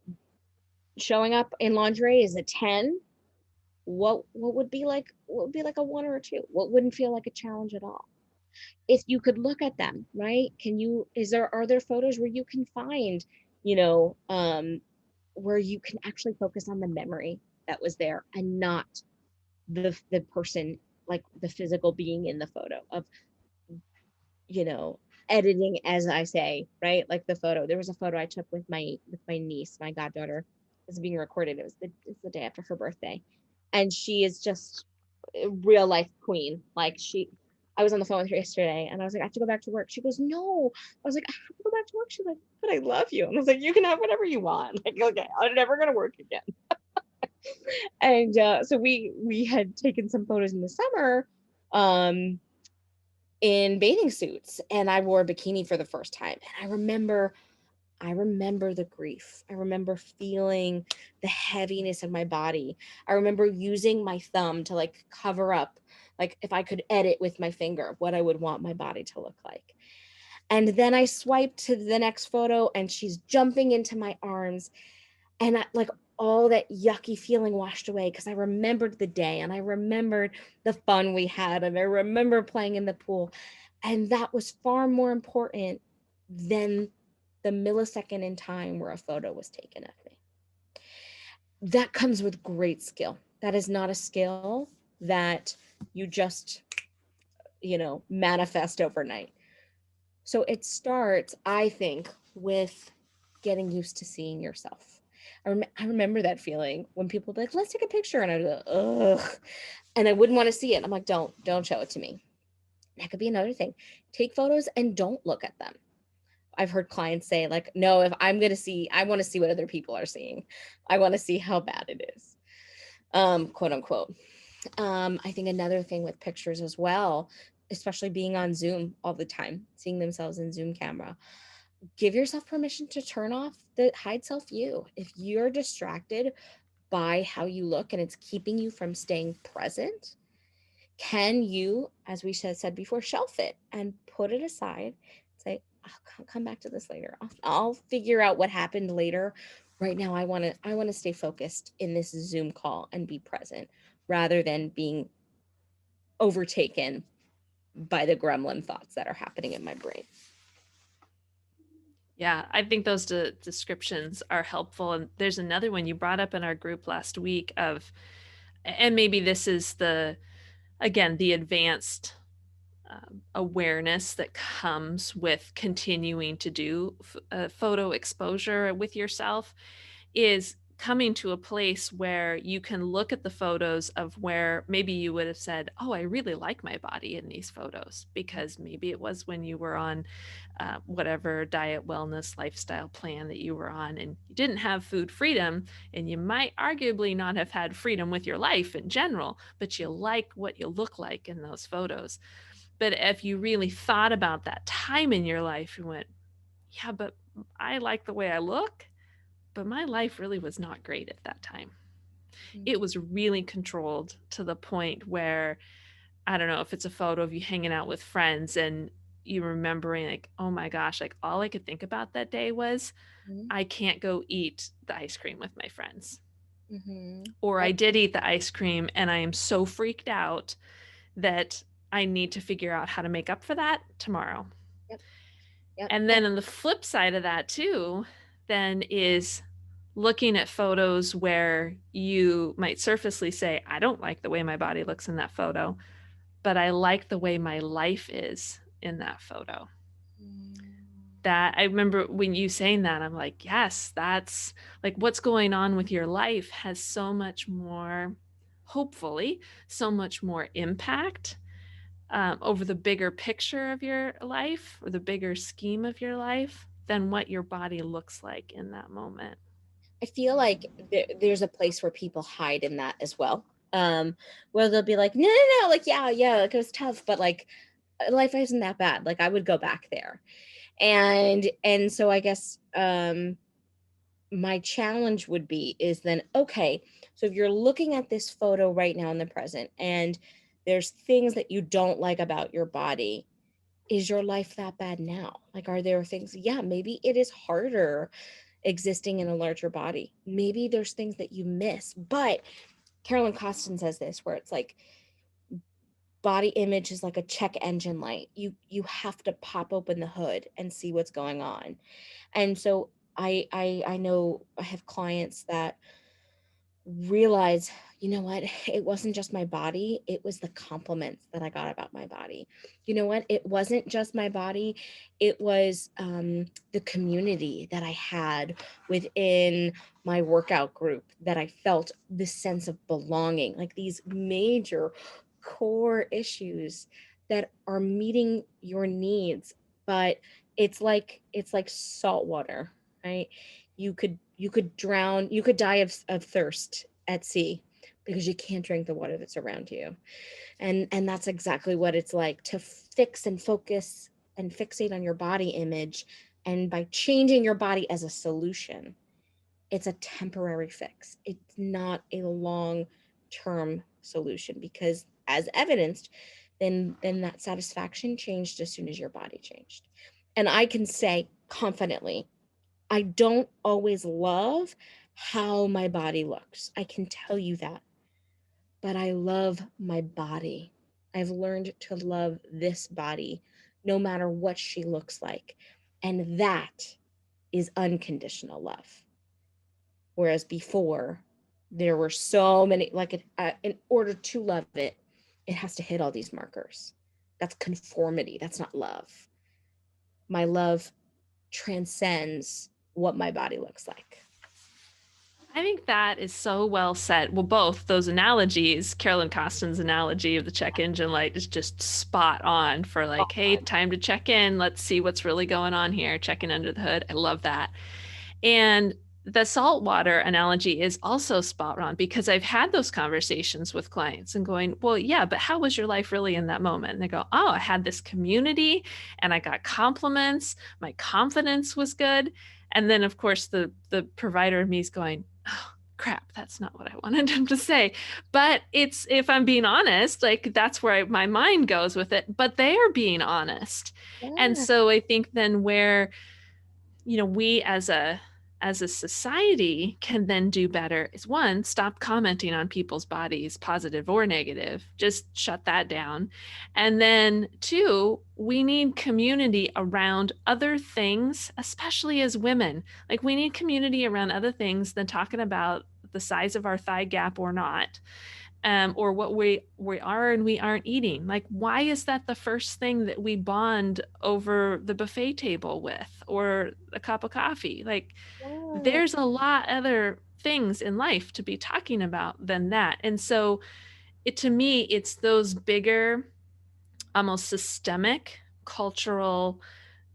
showing up in lingerie is a 10, what would be like a 1 or a 2? What wouldn't feel like a challenge at all? If you could look at them, right? Are there photos where you can find, you know, where you can actually focus on the memory that was there and not the person, like the physical being in the photo of, you know, editing, as I say, right? Like the photo. There was a photo I took with my niece, my goddaughter. It's being recorded. It's the day after her birthday. And she is just a real life queen. Like I was on the phone with her yesterday and I was like, I have to go back to work. She goes, no. I was like, I have to go back to work. She's like, but I love you. And I was like, you can have whatever you want. Like, okay, I'm never gonna work again. And so we had taken some photos in the summer, um, in bathing suits, and I wore a bikini for the first time. And I remember the grief. I remember feeling the heaviness of my body. I remember using my thumb to like cover up, like if I could edit with my finger, what I would want my body to look like. And then I swiped to the next photo and she's jumping into my arms. And like all that yucky feeling washed away because I remembered the day and I remembered the fun we had and I remember playing in the pool. And that was far more important than the millisecond in time where a photo was taken of me. That comes with great skill. That is not a skill that you just, manifest overnight. So it starts, I think, with getting used to seeing yourself. I remember that feeling when people would be like, let's take a picture. And I'd be like, ugh. And I wouldn't want to see it. I'm like, don't show it to me. That could be another thing. Take photos and don't look at them. I've heard clients say, like, no, if I'm going to see, I want to see what other people are seeing. I want to see how bad it is, quote unquote. I think another thing with pictures as well, especially being on Zoom all the time, seeing themselves in Zoom camera, give yourself permission to turn off the hide self view. If you're distracted by how you look and it's keeping you from staying present, can you, as we said before, shelf it and put it aside? Say, I'll come back to this later. I'll figure out what happened later. Right now, I want to stay focused in this Zoom call and be present rather than being overtaken by the gremlin thoughts that are happening in my brain. Yeah, I think those descriptions are helpful. And there's another one you brought up in our group last week and maybe this is again, the advanced awareness that comes with continuing to do photo exposure with yourself is coming to a place where you can look at the photos of where maybe you would have said, oh, I really like my body in these photos, because maybe it was when you were on whatever diet, wellness, lifestyle plan that you were on, and you didn't have food freedom, and you might arguably not have had freedom with your life in general, but you like what you look like in those photos. But if you really thought about that time in your life, you went, yeah, but I like the way I look, but my life really was not great at that time. It Mhm. was really controlled to the point where, I don't know if it's a photo of you hanging out with friends and you remembering like, oh my gosh, like all I could think about that day was Mhm. I can't go eat the ice cream with my friends. Mhm. Or I Yep. did eat the ice cream and I am so freaked out that I need to figure out how to make up for that tomorrow. Yep. Yep. And then Yep. on the flip side of that too, then is looking at photos where you might surfacely say, I don't like the way my body looks in that photo, but I like the way my life is in that photo. Mm. That I remember when you saying that, I'm like, yes, that's like what's going on with your life has so much more, hopefully, so much more impact over the bigger picture of your life or the bigger scheme of your life than what your body looks like in that moment. I feel like there's a place where people hide in that as well. Where they'll be like, no, no, no, like, yeah, yeah, like it was tough, but like life isn't that bad. Like I would go back there. And so I guess my challenge would be is then okay, so if you're looking at this photo right now in the present and there's things that you don't like about your body, is your life that bad now? Like are there things, yeah, maybe it is harder existing in a larger body. Maybe there's things that you miss. But Carolyn Costin says this where it's like body image is like a check engine light. You have to pop open the hood and see what's going on. And so I know I have clients that realize, you know what, it wasn't just my body, it was the compliments that I got about my body. You know what, it wasn't just my body, it was the community that I had within my workout group, that I felt this sense of belonging, like these major core issues that are meeting your needs. But it's like salt water, right? You could drown, you could die of thirst at sea because you can't drink the water that's around you. And that's exactly what it's like to fix and focus and fixate on your body image. And by changing your body as a solution, it's a temporary fix, it's not a long term solution, because as evidenced, then that satisfaction changed as soon as your body changed. And I can say confidently, I don't always love how my body looks. I can tell you that. But I love my body. I've learned to love this body no matter what she looks like. And that is unconditional love. Whereas before, there were so many, like, in order to love it, it has to hit all these markers. That's conformity. That's not love. My love transcends what my body looks like. I think that is so well said. Well, both those analogies, Carolyn Costin's analogy of the check engine light is just spot on for like, hey, time to check in. Let's see what's really going on here. Checking under the hood. I love that. And the saltwater analogy is also spot on because I've had those conversations with clients and going, well, yeah, but how was your life really in that moment? And they go, oh, I had this community and I got compliments. My confidence was good. And then, of course, the provider of me is going, oh, crap, that's not what I wanted him to say. But it's, if I'm being honest, like that's where my mind goes with it. But they are being honest. And Yeah. so I think then where we as a society can then do better is one, stop commenting on people's bodies, positive or negative, just shut that down. And then two, we need community around other things, especially as women. Like we need community around other things than talking about the size of our thigh gap or not, or what we are and we aren't eating. Like, why is that the first thing that we bond over the buffet table with, or a cup of coffee? Like, Yeah. there's a lot other things in life to be talking about than that. And so, to me, it's those bigger, almost systemic cultural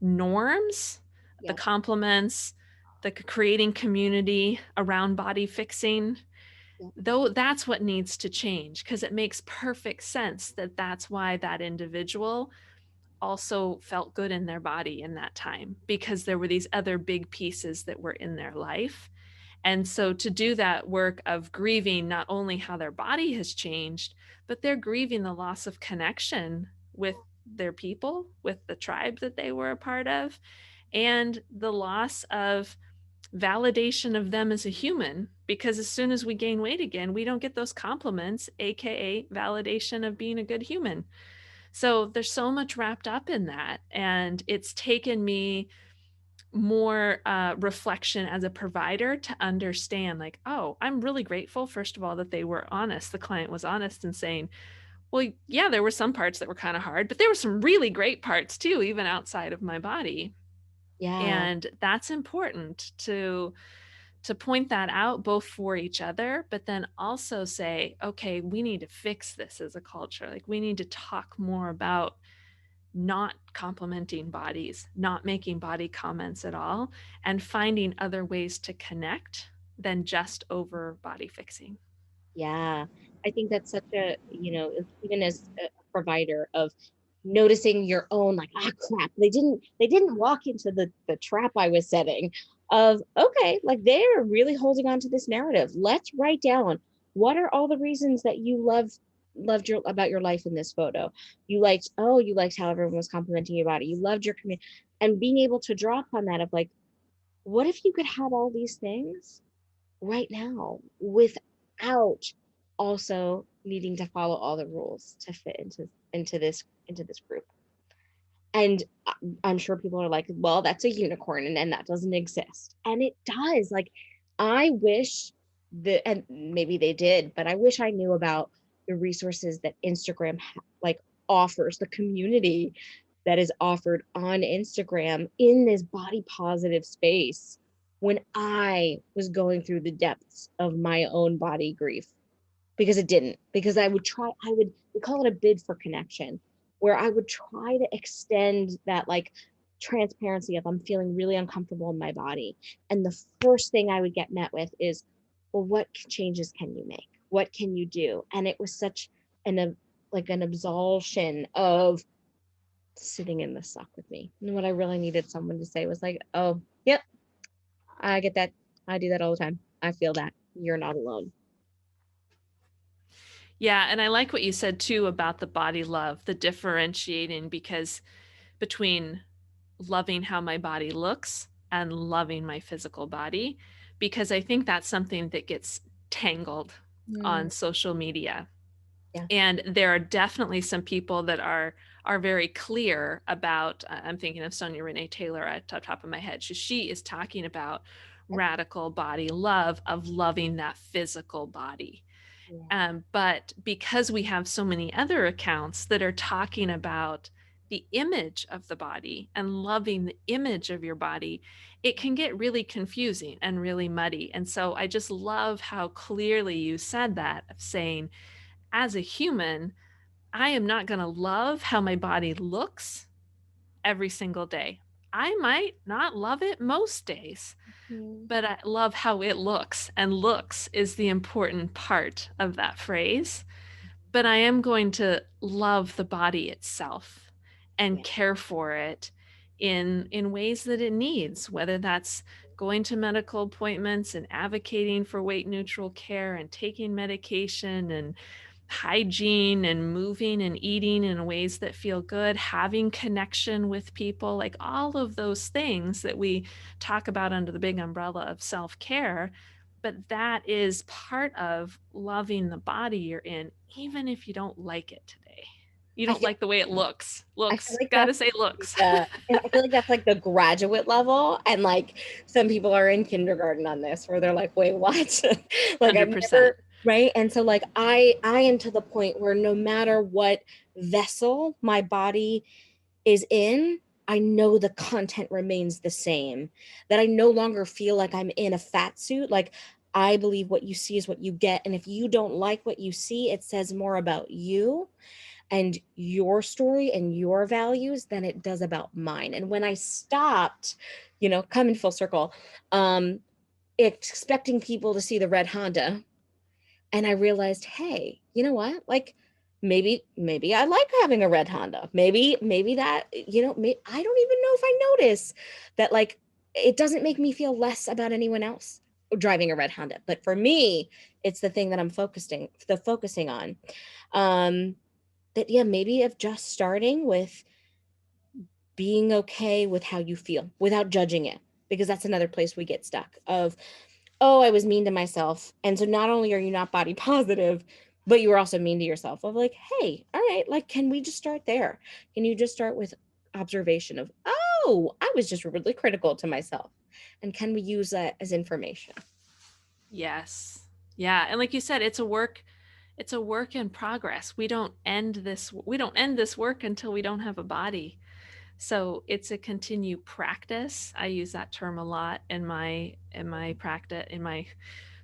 norms, the Yep. compliments, the creating community around body fixing, Yep. though that's what needs to change, because it makes perfect sense that that's why that individual also felt good in their body in that time because there were these other big pieces that were in their life. And so to do that work of grieving not only how their body has changed, but they're grieving the loss of connection with their people, with the tribe that they were a part of, and the loss of validation of them as a human. Because as soon as we gain weight again, we don't get those compliments, AKA validation of being a good human. So there's so much wrapped up in that. And it's taken me more reflection as a provider to understand, like, oh, I'm really grateful, first of all, that they were honest. The client was honest in saying, well, yeah, there were some parts that were kind of hard, but there were some really great parts too, even outside of my body. Yeah. And that's important to point that out both for each other, but then also say, okay, we need to fix this as a culture. Like, we need to talk more about not complimenting bodies, not making body comments at all, and finding other ways to connect than just over body fixing. Yeah, I think that's such a, even as a provider of noticing your own, like, ah, crap, they didn't walk into the trap I was setting of, okay, like they're really holding on to this narrative. Let's write down what are all the reasons that you loved your about your life in this photo. You liked how everyone was complimenting your body. You loved your community, and being able to draw upon that of like, what if you could have all these things right now without also needing to follow all the rules to fit into this group. And I'm sure people are like, well, that's a unicorn, and that doesn't exist, and it does. Like, I wish that, and maybe they did, but I wish I knew about the resources that Instagram like offers, the community that is offered on Instagram in this body positive space when I was going through the depths of my own body grief. Because it didn't, because we call it a bid for connection, where I would try to extend that, like, transparency of, I'm feeling really uncomfortable in my body, and the first thing I would get met with is, well, what changes can you make, what can you do? And it was such an absolution of sitting in the suck with me. And what I really needed someone to say was like, oh, yep, I get that. I do that all the time. I feel that. You're not alone. Yeah, and I like what you said too about the body love, the differentiating, because between loving how my body looks and loving my physical body, because I think that's something that gets tangled Mm, on social media. yeah. And there are definitely some people that are very clear about, I'm thinking of Sonia Renee Taylor at the top of my head. She is talking about radical body love, of loving that physical body. Yeah. But because we have so many other accounts that are talking about the image of the body and loving the image of your body, it can get really confusing and really muddy. And so I just love how clearly you said that, of saying, as a human, I am not going to love how my body looks every single day. I might not love it most days, Mm, but I love how it looks. And looks is the important part of that phrase. But I am going to love the body itself and yeah. care for it in ways that it needs, whether that's going to medical appointments and advocating for weight neutral care and taking medication and hygiene and moving and eating in ways that feel good, having connection with people, like all of those things that we talk about under the big umbrella of self-care. But that is part of loving the body you're in, even if you don't like it today. You I don't feel like the way it looks. I feel Looks, like gotta that's say like looks. I feel like that's like the graduate level, and like some people are in kindergarten on this where they're like, wait, what? Like, I've 100%. never, right? And so like I am to the point where no matter what vessel my body is in, I know the content remains the same. That I no longer feel like I'm in a fat suit. Like, I believe what you see is what you get. And if you don't like what you see, it says more about you and your story and your values than it does about mine. And when I stopped, coming full circle, um, expecting people to see the red Honda, and I realized, hey, you know what? Like, maybe I like having a red Honda. Maybe that, I don't even know if I notice that, like, it doesn't make me feel less about anyone else driving a red Honda. But for me, it's the thing that I'm focusing on. Um, that yeah, maybe of just starting with being okay with how you feel without judging it, because that's another place we get stuck of, oh, I was mean to myself. And so not only are you not body positive, but you were also mean to yourself of like, hey, all right, like, can we just start there? Can you just start with observation of, oh, I was just really critical to myself. And can we use that as information? Yes. Yeah. And like you said, it's a work in progress. We don't end this work until we don't have a body. So it's a continued practice. I use that term a lot in my practice, in my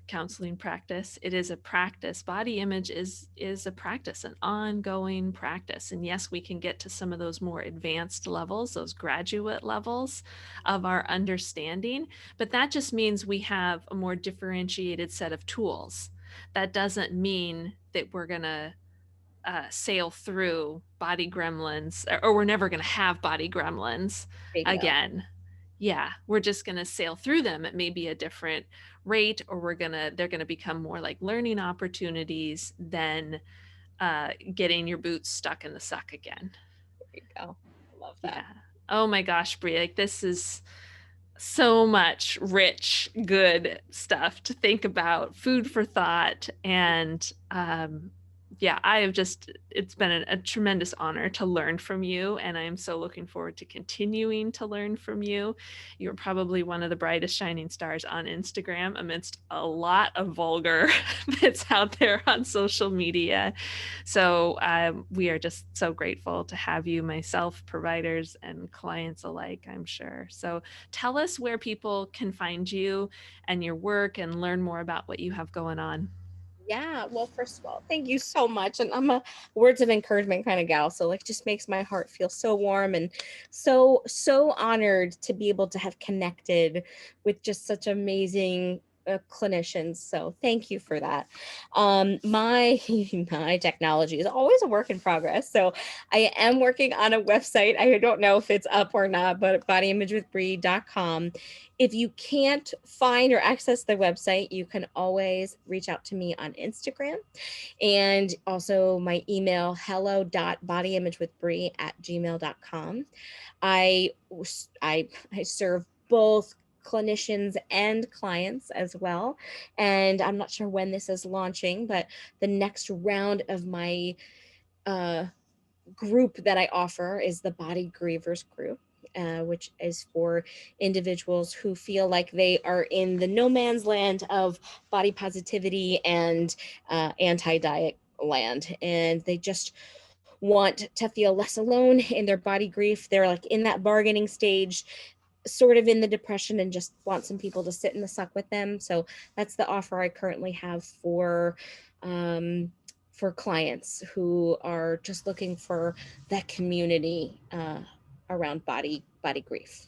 counseling practice. It is a practice. Body image is a practice, an ongoing practice. And yes, we can get to some of those more advanced levels, those graduate levels of our understanding, but that just means we have a more differentiated set of tools. That doesn't mean that we're going to sail through body gremlins, or we're never going to have body gremlins Bingo. again. Yeah, we're just going to sail through them at maybe a different rate, or they're going to become more like learning opportunities than getting your boots stuck in the suck again. There you go. Love that. Yeah. Oh my gosh, Brie, like this is so much rich, good stuff to think about, food for thought. And yeah, it's been a tremendous honor to learn from you. And I'm so looking forward to continuing to learn from you. You're probably one of the brightest shining stars on Instagram amidst a lot of vulgar that's out there on social media. So we are just so grateful to have you, myself, providers, and clients alike, I'm sure. So tell us where people can find you and your work and learn more about what you have going on. Yeah, well, first of all, thank you so much. And I'm a words of encouragement kind of gal. So like just makes my heart feel so warm and so honored to be able to have connected with just such amazing clinicians. So thank you for that. My my technology is always a work in progress. So I am working on a website. I don't know if it's up or not, but bodyimagewithbree.com. If you can't find or access the website, you can always reach out to me on Instagram, and also my email, hello.bodyimagewithbree@gmail.com. I, I serve both clinicians and clients as well. And I'm not sure when this is launching, but the next round of my uh, group that I offer is the Body Grievers group. Which is for individuals who feel like they are in the no man's land of body positivity and anti diet land. And they just want to feel less alone in their body grief. They're like in that bargaining stage, sort of in the depression, and just want some people to sit in the suck with them. So that's the offer I currently have um, for clients who are just looking for that community around body grief.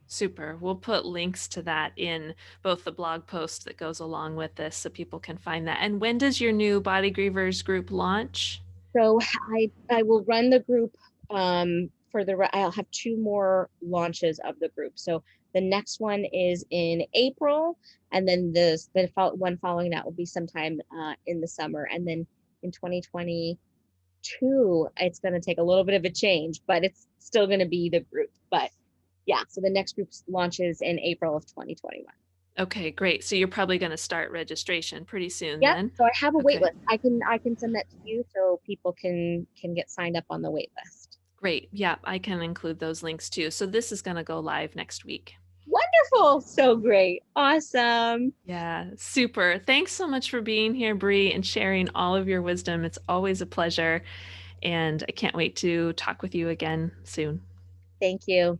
Super. We'll put links to that in both the blog post that goes along with this so people can find that. And when does your new Body Grievers group launch? So I will run the group for I'll have two more launches of the group. So the next one is in April, and then one following that will be sometime in the summer, and then in 2022 it's going to take a little bit of a change, but it's still going to be the group. But yeah, so the next group launches in April of 2021. Okay, great. So you're probably going to start registration pretty soon Yep. then. So I have a wait Okay, list. I can send that to you so people can get signed up on the wait list. great. Yeah, I can include those links too. So this is going to go live next week. Wonderful. So great. Awesome. Yeah, super. Thanks so much for being here, Bree, and sharing all of your wisdom. It's always a pleasure, and I can't wait to talk with you again soon. Thank you.